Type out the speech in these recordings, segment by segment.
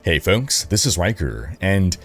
Hey folks, this is Rhykker, and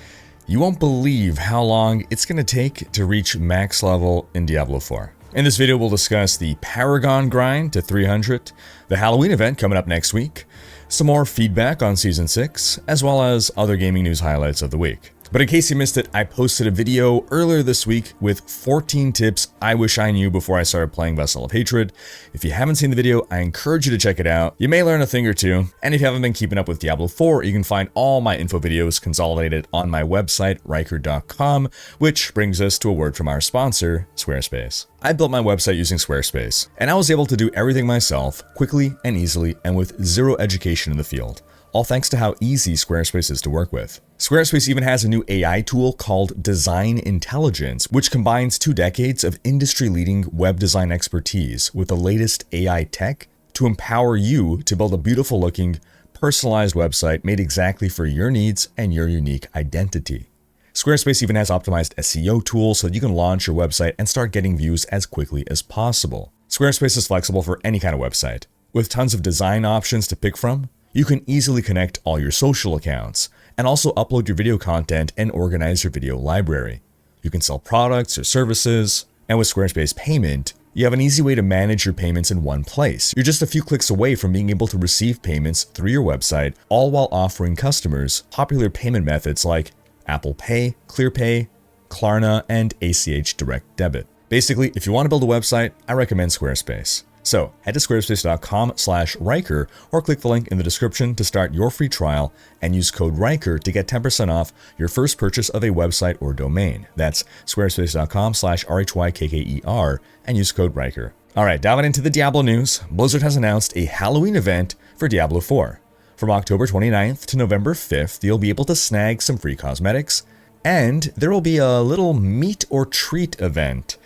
you won't believe how long it's going to take to reach max level in Diablo 4. In this video, we'll discuss the Paragon grind to 300, the Halloween event coming up next week, some more feedback on Season 6, as well as other gaming news highlights of the week. But in case you missed it, I posted a video earlier this week with 14 tips I wish I knew before I started playing Vessel of Hatred. If you haven't seen the video, I encourage you to check it out. You may learn a thing or two, and if you haven't been keeping up with Diablo 4, you can find all my info videos consolidated on my website, Rhykker.com, which brings us to a word from our sponsor, Squarespace. I built my website using Squarespace, and I was able to do everything myself, quickly and easily, and with zero education in the field. All thanks to how easy Squarespace is to work with. Squarespace even has a new AI tool called Design Intelligence, which combines 2 decades of industry-leading web design expertise with the latest AI tech to empower you to build a beautiful-looking, personalized website made exactly for your needs and your unique identity. Squarespace even has optimized SEO tools so that you can launch your website and start getting views as quickly as possible. Squarespace is flexible for any kind of website. With tons of design options to pick from, you can easily connect all your social accounts and also upload your video content and organize your video library. You can sell products or services, and with Squarespace Payment, you have an easy way to manage your payments in one place. You're just a few clicks away from being able to receive payments through your website, all while offering customers popular payment methods like Apple Pay, ClearPay, Klarna, and ACH Direct Debit. Basically, if you want to build a website, I recommend Squarespace. So head to squarespace.com/Rhykker or click the link in the description to start your free trial and use code Rhykker to get 10% off your first purchase of a website or domain. That's squarespace.com/RHYKKER and use code Rhykker. Alright, diving into the Diablo news, Blizzard has announced a Halloween event for Diablo 4. From October 29th to November 5th, you'll be able to snag some free cosmetics, and there will be a little meet or treat event.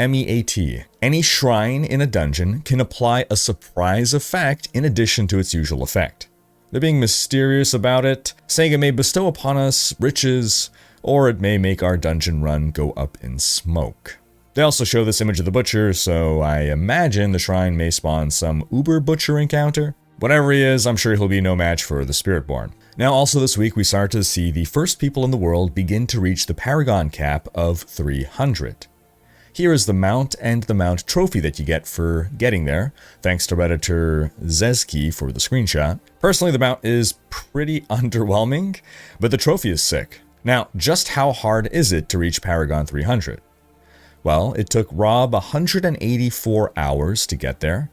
MEAT. Any shrine in a dungeon can apply a surprise effect in addition to its usual effect. They're being mysterious about it, saying it may bestow upon us riches, or it may make our dungeon run go up in smoke. They also show this image of the butcher, so I imagine the shrine may spawn some uber butcher encounter. Whatever he is, I'm sure he'll be no match for the Spiritborn. Now also this week we start to see the first people in the world begin to reach the Paragon cap of 300. Here is the mount and the mount trophy that you get for getting there, thanks to Redditor Zezki for the screenshot. Personally, the mount is pretty underwhelming, but the trophy is sick. Now, just how hard is it to reach Paragon 300? Well, it took Rob 184 hours to get there,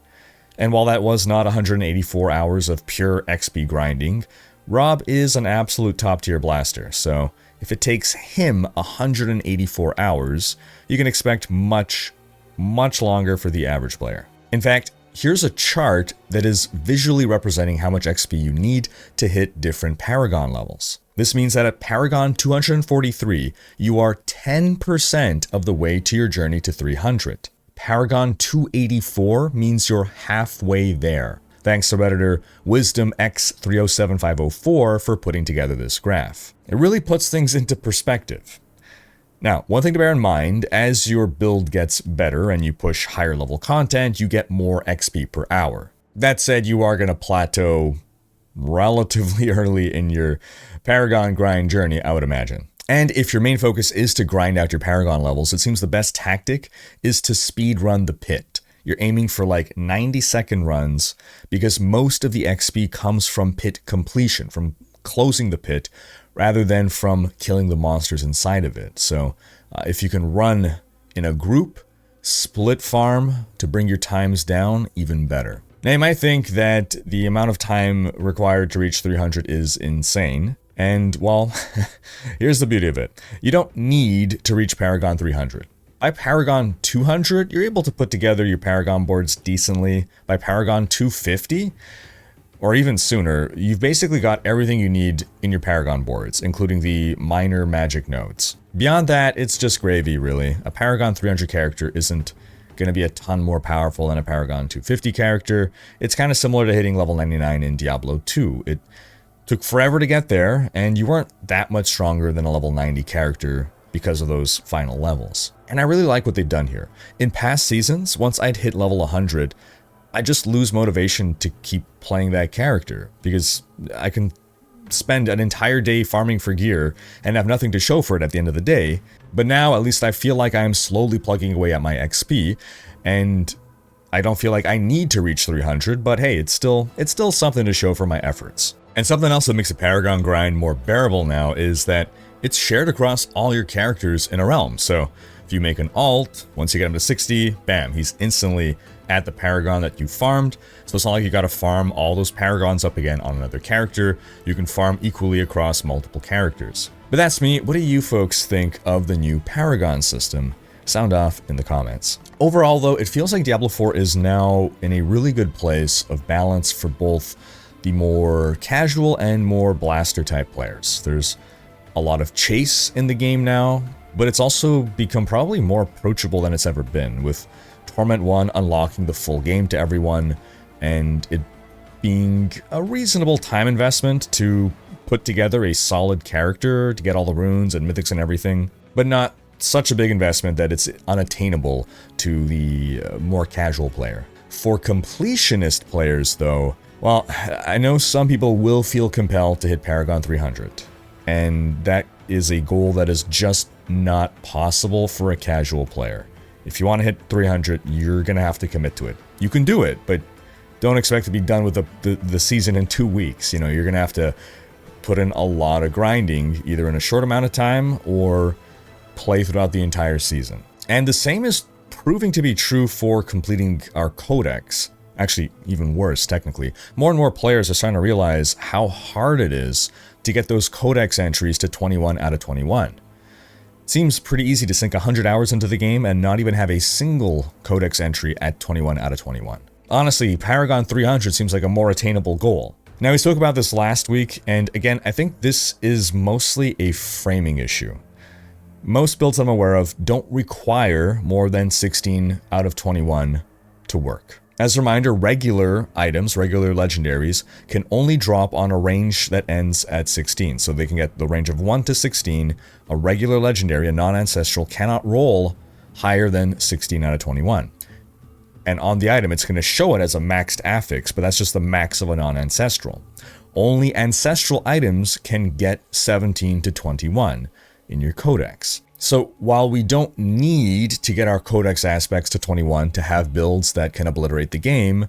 and while that was not 184 hours of pure XP grinding, Rob is an absolute top-tier blaster, so if it takes him 184 hours, you can expect much longer for the average player. In fact, here's a chart that is visually representing how much XP you need to hit different Paragon levels. This means that at Paragon 243, you are 10% of the way to your journey to 300. Paragon 284 means you're halfway there. Thanks to Redditor WisdomX307504 for putting together this graph. It really puts things into perspective. Now, one thing to bear in mind, as your build gets better and you push higher level content, you get more XP per hour. That said, you are going to plateau relatively early in your Paragon grind journey, I would imagine. And if your main focus is to grind out your Paragon levels, it seems the best tactic is to speed run the pit. You're aiming for like 90-second runs because most of the XP comes from pit completion, from closing the pit, rather than from killing the monsters inside of it. So if you can run in a group, split farm to bring your times down, even better. Now you might think that the amount of time required to reach 300 is insane. And well, here's the beauty of it. You don't need to reach Paragon 300. By Paragon 200, you're able to put together your Paragon boards decently. By Paragon 250, or even sooner, you've basically got everything you need in your Paragon boards, including the minor magic nodes. Beyond that, it's just gravy, really. A Paragon 300 character isn't going to be a ton more powerful than a Paragon 250 character. It's kind of similar to hitting level 99 in Diablo 2. It took forever to get there, and you weren't that much stronger than a level 90 character because of those final levels. And I really like what they've done here. In past seasons, once I'd hit level 100, I just lose motivation to keep playing that character because I can spend an entire day farming for gear and have nothing to show for it at the end of the day. But now, at least I feel like I am slowly plugging away at my XP, and I don't feel like I need to reach 300, but hey, it's still something to show for my efforts. And something else that makes the Paragon grind more bearable now is that it's shared across all your characters in a realm. So if you make an alt, once you get him to 60, bam, he's instantly at the Paragon that you farmed. So it's not like you gotta farm all those Paragons up again on another character. You can farm equally across multiple characters. But that's me. What do you folks think of the new Paragon system? Sound off in the comments. Overall though, it feels like Diablo 4 is now in a really good place of balance for both the more casual and more blaster type players. There's a lot of chase in the game now, but it's also become probably more approachable than it's ever been, with Torment 1 unlocking the full game to everyone, and it being a reasonable time investment to put together a solid character to get all the runes and mythics and everything, but not such a big investment that it's unattainable to the more casual player. For completionist players though, well, I know some people will feel compelled to hit Paragon 300, and that is a goal that is just not possible for a casual player. If you want to hit 300, you're going to have to commit to it. You can do it, but don't expect to be done with the season in 2 weeks. You know, you're going to have to put in a lot of grinding, either in a short amount of time or play throughout the entire season. And the same is proving to be true for completing our codex. Actually, even worse, technically. More and more players are starting to realize how hard it is to get those codex entries to 21 out of 21. Seems pretty easy to sink 100 hours into the game and not even have a single codex entry at 21 out of 21. Honestly, Paragon 300 seems like a more attainable goal. Now, we spoke about this last week, and again, I think this is mostly a framing issue. Most builds I'm aware of don't require more than 16 out of 21 to work. As a reminder, regular items, regular legendaries, can only drop on a range that ends at 16. So they can get the range of 1 to 16. A regular legendary, a non-ancestral, cannot roll higher than 16 out of 21. And on the item, it's going to show it as a maxed affix, but that's just the max of a non-ancestral. Only ancestral items can get 17 to 21 in your codex. So while we don't need to get our codex aspects to 21 to have builds that can obliterate the game,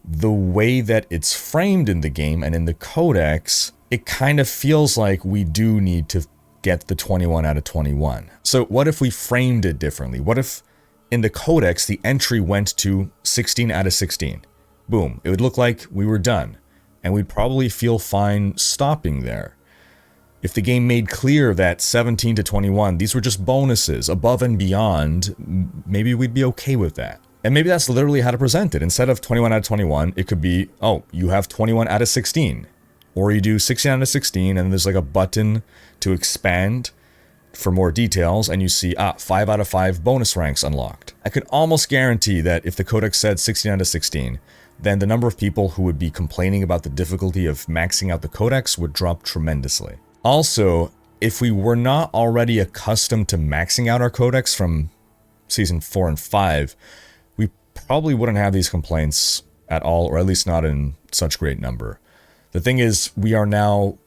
the way that it's framed in the game and in the codex, it kind of feels like we do need to get the 21 out of 21. So what if we framed it differently? What if in the codex the entry went to 16 out of 16? Boom, it would look like we were done, and we'd probably feel fine stopping there. If the game made clear that 17 to 21, these were just bonuses above and beyond, maybe we'd be okay with that. And maybe that's literally how to present it. Instead of 21 out of 21, it could be, oh, you have 21 out of 16. Or you do 16 out of 16, and there's like a button to expand for more details, and you see, 5 out of 5 bonus ranks unlocked. I could almost guarantee that if the codex said 16 out of 16, then the number of people who would be complaining about the difficulty of maxing out the codex would drop tremendously. Also, if we were not already accustomed to maxing out our codex from Season 4 and 5, we probably wouldn't have these complaints at all, or at least not in such great number. The thing is, we are now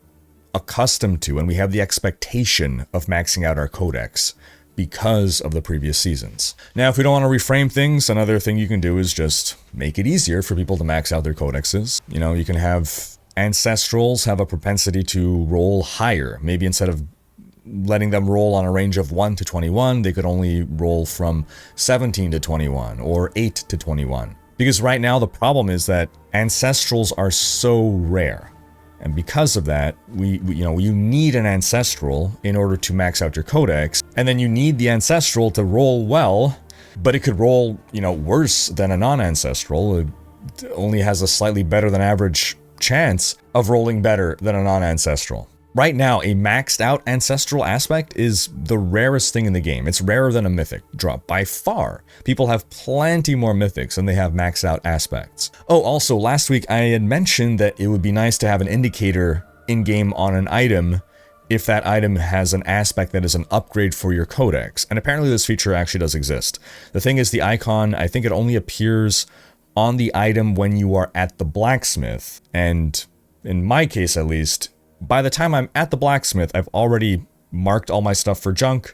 accustomed to, and we have the expectation of maxing out our codex because of the previous seasons. Now, if we don't want to reframe things, another thing you can do is just make it easier for people to max out their codexes. You know, you can have ancestrals have a propensity to roll higher. Maybe instead of letting them roll on a range of 1 to 21, they could only roll from 17 to 21 or 8 to 21. Because right now the problem is that ancestrals are so rare. And because of that, you need an ancestral in order to max out your codex, and then you need the ancestral to roll well, but it could roll, worse than a non-ancestral. It only has a slightly better than average chance of rolling better than a non-ancestral. Right now, a maxed out ancestral aspect is the rarest thing in the game. It's rarer than a mythic drop by far. People have plenty more mythics than they have maxed out aspects. Oh, also last week I had mentioned that it would be nice to have an indicator in-game on an item if that item has an aspect that is an upgrade for your codex. And apparently this feature actually does exist. The thing is, the icon, I think it only appears on the item when you are at the blacksmith. And in my case at least, by the time I'm at the blacksmith, I've already marked all my stuff for junk,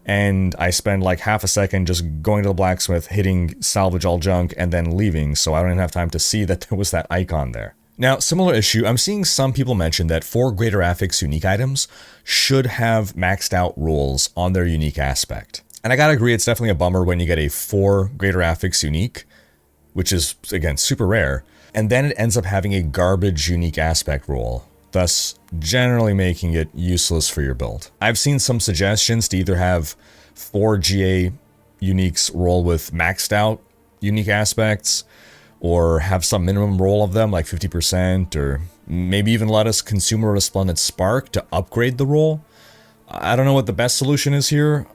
and I spend like half a second just going to the blacksmith, hitting salvage all junk, and then leaving, so I don't even have time to see that there was that icon there. Now, similar issue, I'm seeing some people mention that 4 Greater Affix unique items should have maxed out rules on their unique aspect. And I gotta agree, it's definitely a bummer when you get a 4 Greater Affix unique, which is, again, super rare, and then it ends up having a garbage unique aspect rule, thus generally making it useless for your build. I've seen some suggestions to either have 4 GA uniques roll with maxed out unique aspects, or have some minimum roll of them, like 50%, or maybe even let us consume a Resplendent Spark to upgrade the roll. I don't know what the best solution is here.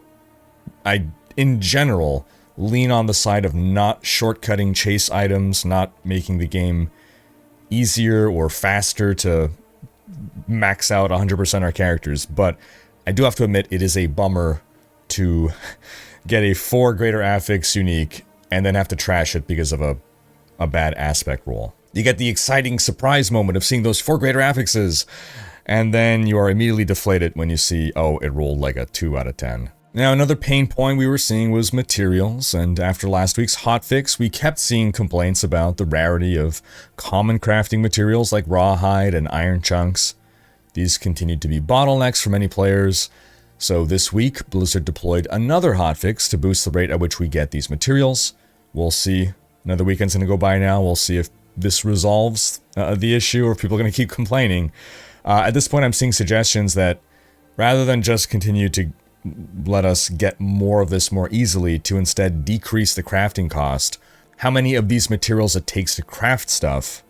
I, in general, lean on the side of not shortcutting chase items, not making the game easier or faster to max out 100% our characters, but I do have to admit it is a bummer to get a 4 Greater Affix unique and then have to trash it because of a bad aspect roll. You get the exciting surprise moment of seeing those 4 Greater Affixes, and then you are immediately deflated when you see, oh, it rolled like a 2 out of 10. Now, another pain point we were seeing was materials, and after last week's hotfix, we kept seeing complaints about the rarity of common crafting materials like rawhide and iron chunks. These continued to be bottlenecks for many players, so this week, Blizzard deployed another hotfix to boost the rate at which we get these materials. We'll see. Another weekend's gonna go by now. We'll see if this resolves the issue or if people are gonna keep complaining. At this point, I'm seeing suggestions that rather than just continue to let us get more of this more easily, to instead decrease the crafting cost, how many of these materials it takes to craft stuff,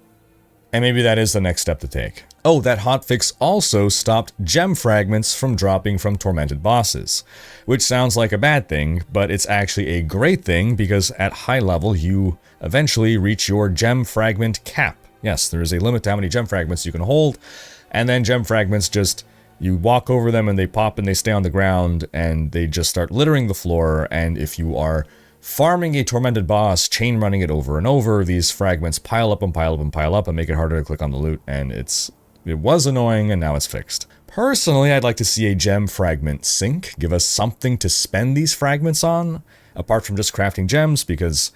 and maybe that is the next step to take. Oh, that hotfix also stopped gem fragments from dropping from tormented bosses, which sounds like a bad thing, but it's actually a great thing because at high level you eventually reach your gem fragment cap. Yes, there is a limit to how many gem fragments you can hold, and then gem fragments just, you walk over them and they pop and they stay on the ground and they just start littering the floor, and if you are farming a tormented boss, chain running it over and over, these fragments pile up and pile up and pile up and make it harder to click on the loot, and it was annoying and now it's fixed. Personally, I'd like to see a gem fragment sink, give us something to spend these fragments on, apart from just crafting gems, because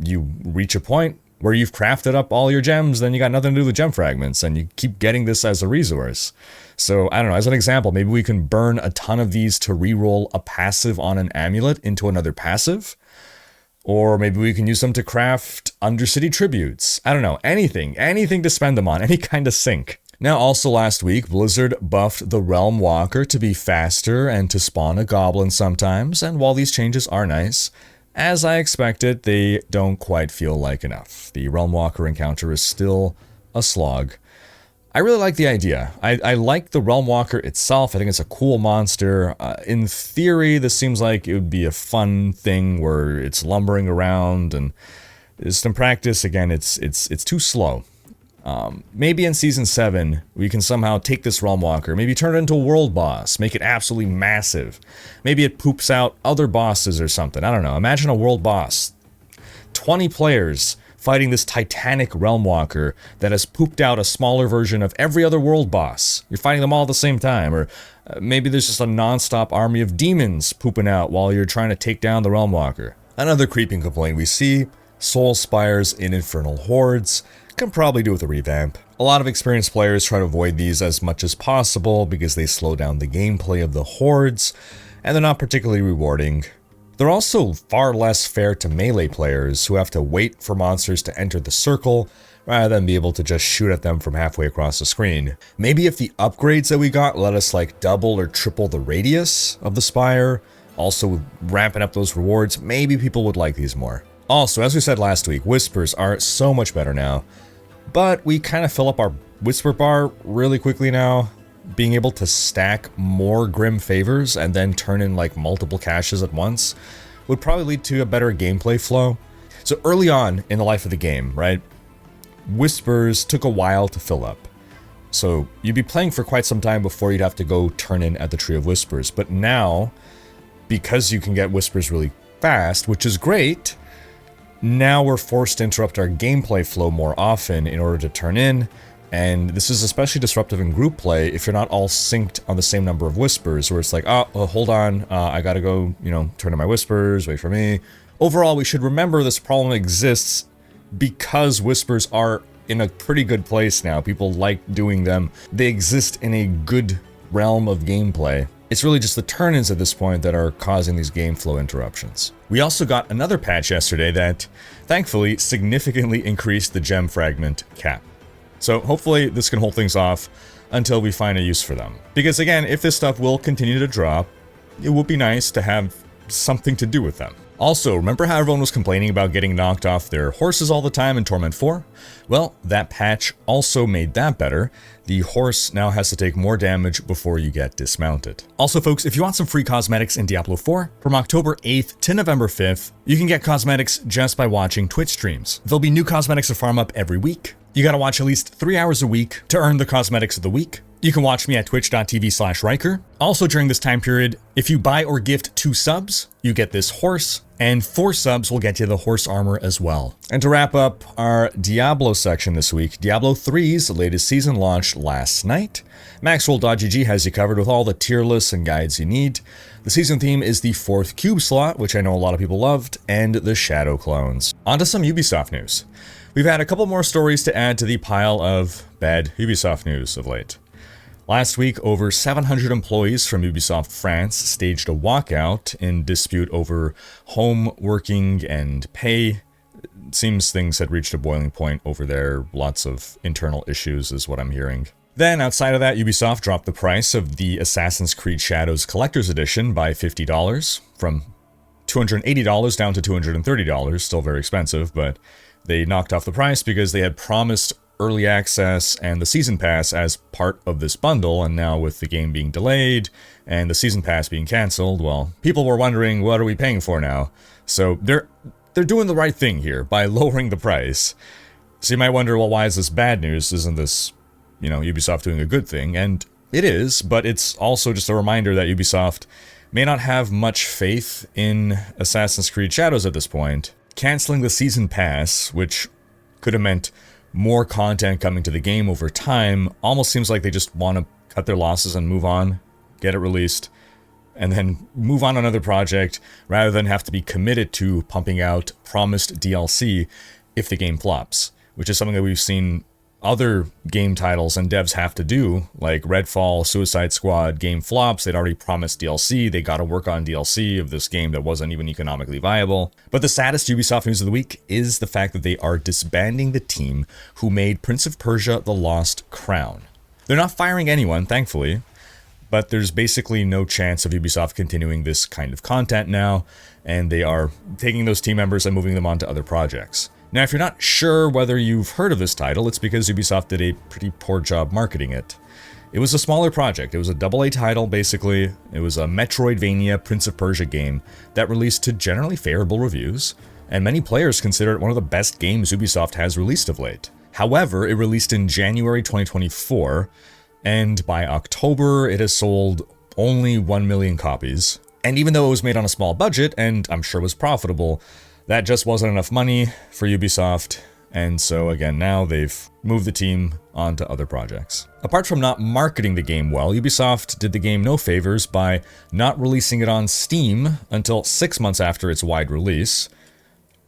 you reach a point where you've crafted up all your gems, then you got nothing to do with gem fragments, and you keep getting this as a resource. So, I don't know, as an example, maybe we can burn a ton of these to reroll a passive on an amulet into another passive, or maybe we can use them to craft Undercity tributes. I don't know, anything to spend them on, any kind of sink. Now, also last week, Blizzard buffed the Realm Walker to be faster and to spawn a goblin sometimes, and while these changes are nice, as I expected, they don't quite feel like enough. The Realm Walker encounter is still a slog. I really like the idea. I like the Realm Walker itself. I think it's a cool monster. In theory, this seems like it would be a fun thing where it's lumbering around, and just in practice, again, it's too slow. Maybe in Season 7, we can somehow take this Realm Walker, maybe turn it into a world boss, make it absolutely massive. Maybe it poops out other bosses or something. I don't know. Imagine a world boss. 20 players fighting this titanic Realm Walker that has pooped out a smaller version of every other world boss. You're fighting them all at the same time, or maybe there's just a non-stop army of demons pooping out while you're trying to take down the Realm Walker. Another creeping complaint we see, soul spires in infernal hordes. Can probably do with a revamp. A lot of experienced players try to avoid these as much as possible because they slow down the gameplay of the hordes, and they're not particularly rewarding. They're also far less fair to melee players who have to wait for monsters to enter the circle rather than be able to just shoot at them from halfway across the screen. Maybe if the upgrades that we got let us like double or triple the radius of the spire, also ramping up those rewards, maybe people would like these more. Also, as we said last week, whispers are so much better now, but we kind of fill up our whisper bar really quickly now. Being able to stack more grim favors and then turn in like multiple caches at once would probably lead to a better gameplay flow. So early on in the life of the game, right, whispers took a while to fill up. So you'd be playing for quite some time before you'd have to go turn in at the Tree of Whispers. But now, because you can get whispers really fast, which is great, now we're forced to interrupt our gameplay flow more often in order to turn in. And this is especially disruptive in group play if you're not all synced on the same number of whispers, where it's like, oh, well, hold on, I gotta go, turn on my whispers, wait for me. Overall, we should remember this problem exists because whispers are in a pretty good place now. People like doing them. They exist in a good realm of gameplay. It's really just the turn-ins at this point that are causing these game flow interruptions. We also got another patch yesterday that, thankfully, significantly increased the gem fragment cap. So hopefully this can hold things off until we find a use for them. Because again, if this stuff will continue to drop, it would be nice to have something to do with them. Also, remember how everyone was complaining about getting knocked off their horses all the time in Torment 4? Well, that patch also made that better. The horse now has to take more damage before you get dismounted. Also, folks, if you want some free cosmetics in Diablo 4, from October 8th to November 5th, you can get cosmetics just by watching Twitch streams. There'll be new cosmetics to farm up every week. You gotta watch at least 3 hours a week to earn the cosmetics of the week. You can watch me at twitch.tv/Rhykker. Also during this time period, if you buy or gift 2 subs, you get this horse, and 4 subs will get you the horse armor as well. And to wrap up our Diablo section this week, Diablo 3's latest season launched last night. Maxroll.gg has you covered with all the tier lists and guides you need. The season theme is the 4th cube slot, which I know a lot of people loved, and the shadow clones. On to some Ubisoft news. We've had a couple more stories to add to the pile of bad Ubisoft news of late. Last week, over 700 employees from Ubisoft France staged a walkout in dispute over home working and pay. It seems things had reached a boiling point over there. Lots of internal issues is what I'm hearing. Then, outside of that, Ubisoft dropped the price of the Assassin's Creed Shadows Collector's Edition by $50, from $280 down to $230. Still very expensive, but they knocked off the price because they had promised early access and the season pass as part of this bundle, and now with the game being delayed and the season pass being canceled, well, people were wondering, what are we paying for now? So they're doing the right thing here by lowering the price. So you might wonder, well, why is this bad news? Isn't this, Ubisoft doing a good thing? And it is, but it's also just a reminder that Ubisoft may not have much faith in Assassin's Creed Shadows at this point. Canceling the season pass, which could have meant more content coming to the game over time, almost seems like they just want to cut their losses and move on, get it released, and then move on another project rather than have to be committed to pumping out promised DLC if the game flops, which is something that we've seen other game titles and devs have to do, like Redfall, Suicide Squad. Game flops, they'd already promised DLC, they gotta work on DLC of this game that wasn't even economically viable. But the saddest Ubisoft news of the week is the fact that they are disbanding the team who made Prince of Persia: The Lost Crown. They're not firing anyone, thankfully, but there's basically no chance of Ubisoft continuing this kind of content now, and they are taking those team members and moving them on to other projects. Now, if you're not sure whether you've heard of this title, it's because Ubisoft did a pretty poor job marketing it. It was a smaller project. It was a AA title, basically. It was a Metroidvania Prince of Persia game that released to generally favorable reviews, and many players consider it one of the best games Ubisoft has released of late. However, it released in January 2024, and by October, it has sold only 1 million copies. And even though it was made on a small budget, and I'm sure was profitable, that just wasn't enough money for Ubisoft, and so again, now they've moved the team on to other projects. Apart from not marketing the game well, Ubisoft did the game no favors by not releasing it on Steam until 6 months after its wide release,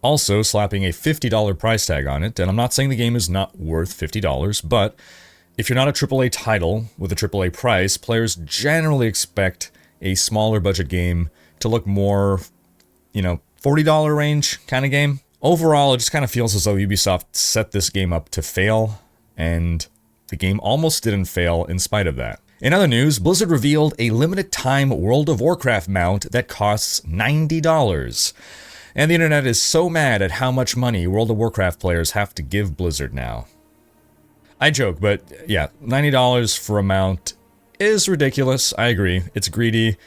also slapping a $50 price tag on it. And I'm not saying the game is not worth $50, but if you're not a AAA title with a AAA price, players generally expect a smaller budget game to look more, $40 range kind of game. Overall, it just kind of feels as though Ubisoft set this game up to fail, and the game almost didn't fail in spite of that. In other news, Blizzard revealed a limited time World of Warcraft mount that costs $90. And the internet is so mad at how much money World of Warcraft players have to give Blizzard now. I joke, but yeah, $90 for a mount is ridiculous. I agree, it's greedy.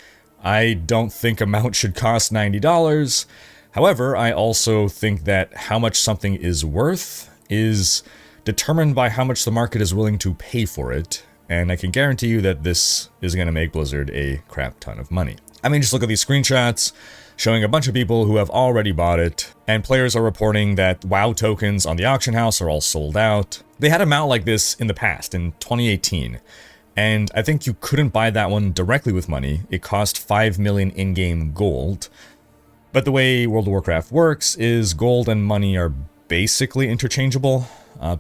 I don't think a mount should cost $90. However, I also think that how much something is worth is determined by how much the market is willing to pay for it, and I can guarantee you that this is going to make Blizzard a crap ton of money. I mean, just look at these screenshots showing a bunch of people who have already bought it, and players are reporting that WoW tokens on the auction house are all sold out. They had a mount like this in the past, in 2018, and I think you couldn't buy that one directly with money. It cost 5 million in-game gold. But the way World of Warcraft works is gold and money are basically interchangeable.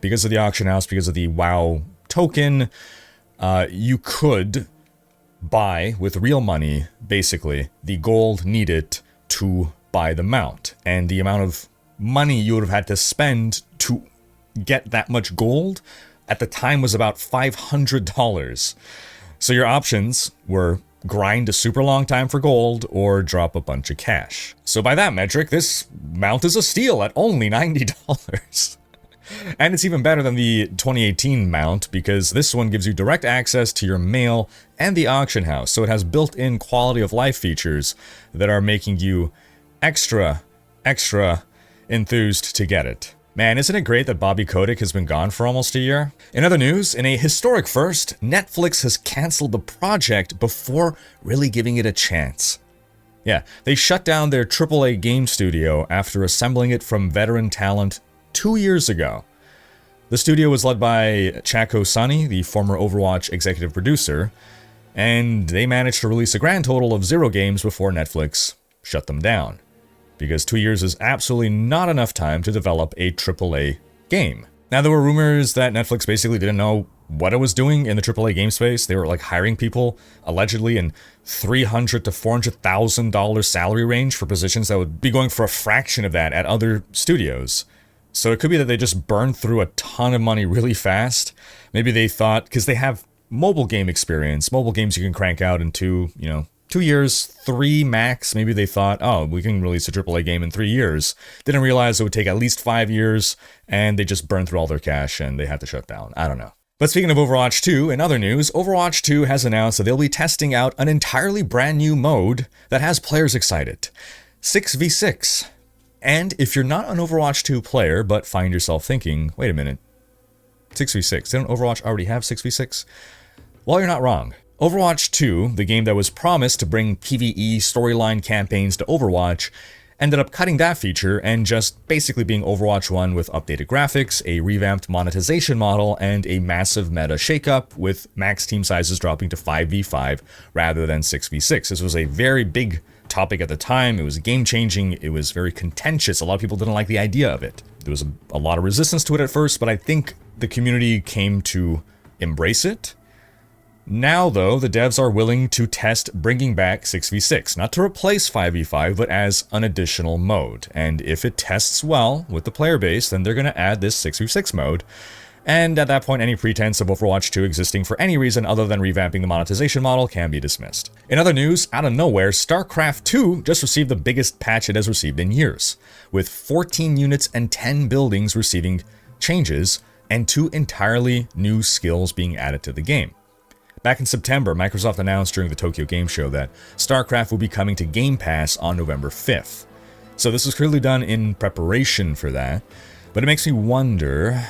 Because of the auction house, because of the WoW token, you could buy with real money, basically, the gold needed to buy the mount. And the amount of money you would have had to spend to get that much gold at the time was about $500. So your options were grind a super long time for gold or drop a bunch of cash. So by that metric, this mount is a steal at only $90. And it's even better than the 2018 mount because this one gives you direct access to your mail and the auction house. So it has built-in quality of life features that are making you extra enthused to get it. Man, isn't it great that Bobby Kotick has been gone for almost a year? In other news, in a historic first, Netflix has canceled the project before really giving it a chance. Yeah, they shut down their AAA game studio after assembling it from veteran talent 2 years ago. The studio was led by Chako Sani, the former Overwatch executive producer, and they managed to release a grand total of 0 games before Netflix shut them down. Because 2 years is absolutely not enough time to develop a AAA game. Now, there were rumors that Netflix basically didn't know what it was doing in the AAA game space. They were like hiring people, allegedly, in $300,000 to $400,000 salary range for positions that would be going for a fraction of that at other studios. So it could be that they just burned through a ton of money really fast. Maybe they thought, because they have mobile game experience, mobile games you can crank out in 2 years, 3 max. Maybe they thought, oh, we can release a AAA game in 3 years. Didn't realize it would take at least 5 years, and they just burned through all their cash and they had to shut down. I don't know. But speaking of Overwatch 2, in other news, Overwatch 2 has announced that they'll be testing out an entirely brand new mode that has players excited. 6v6. And if you're not an Overwatch 2 player, but find yourself thinking, wait a minute, 6v6, didn't Overwatch already have 6v6? Well, you're not wrong. Overwatch 2, the game that was promised to bring PvE storyline campaigns to Overwatch, ended up cutting that feature and just basically being Overwatch 1 with updated graphics, a revamped monetization model, and a massive meta shakeup with max team sizes dropping to 5v5 rather than 6v6. This was a very big topic at the time. It was game-changing. It was very contentious. A lot of people didn't like the idea of it. There was a lot of resistance to it at first, but I think the community came to embrace it. Now, though, the devs are willing to test bringing back 6v6, not to replace 5v5, but as an additional mode. And if it tests well with the player base, then they're going to add this 6v6 mode. And at that point, any pretense of Overwatch 2 existing for any reason other than revamping the monetization model can be dismissed. In other news, out of nowhere, StarCraft 2 just received the biggest patch it has received in years, with 14 units and 10 buildings receiving changes, and 2 entirely new skills being added to the game. Back in September, Microsoft announced during the Tokyo Game Show that StarCraft will be coming to Game Pass on November 5th. So this was clearly done in preparation for that, but it makes me wonder,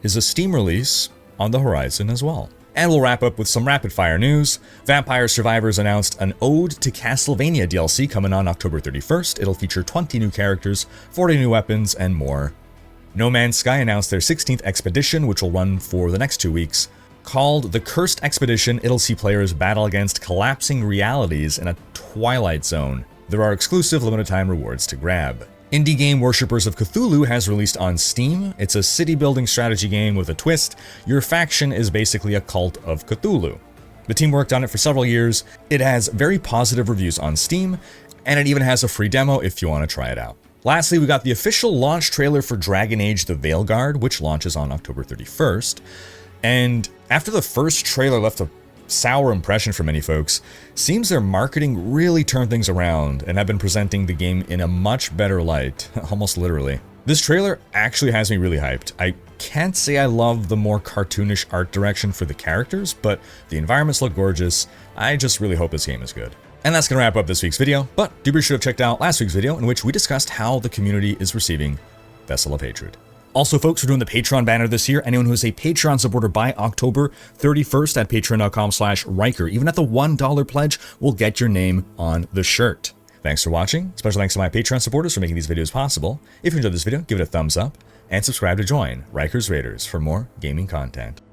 is a Steam release on the horizon as well? And we'll wrap up with some rapid-fire news. Vampire Survivors announced an Ode to Castlevania DLC coming on October 31st. It'll feature 20 new characters, 40 new weapons, and more. No Man's Sky announced their 16th expedition, which will run for the next 2 weeks. Called the Cursed Expedition, it'll see players battle against collapsing realities in a twilight zone. There are exclusive limited-time rewards to grab. Indie game Worshippers of Cthulhu has released on Steam. It's a city-building strategy game with a twist. Your faction is basically a cult of Cthulhu. The team worked on it for several years. It has very positive reviews on Steam, and it even has a free demo if you want to try it out. Lastly, we got the official launch trailer for Dragon Age: The Veilguard, which launches on October 31st. And after the first trailer left a sour impression for many folks, seems their marketing really turned things around and have been presenting the game in a much better light, almost literally. This trailer actually has me really hyped. I can't say I love the more cartoonish art direction for the characters, but the environments look gorgeous. I just really hope this game is good. And that's going to wrap up this week's video, but do be sure to check out last week's video in which we discussed how the community is receiving Vessel of Hatred. Also, folks, we're doing the Patreon banner this year. Anyone who is a Patreon supporter by October 31st at patreon.com/Rhykker, even at the $1 pledge, will get your name on the shirt. Thanks for watching. Special thanks to my Patreon supporters for making these videos possible. If you enjoyed this video, give it a thumbs up, and subscribe to join Rhykker's Raiders for more gaming content.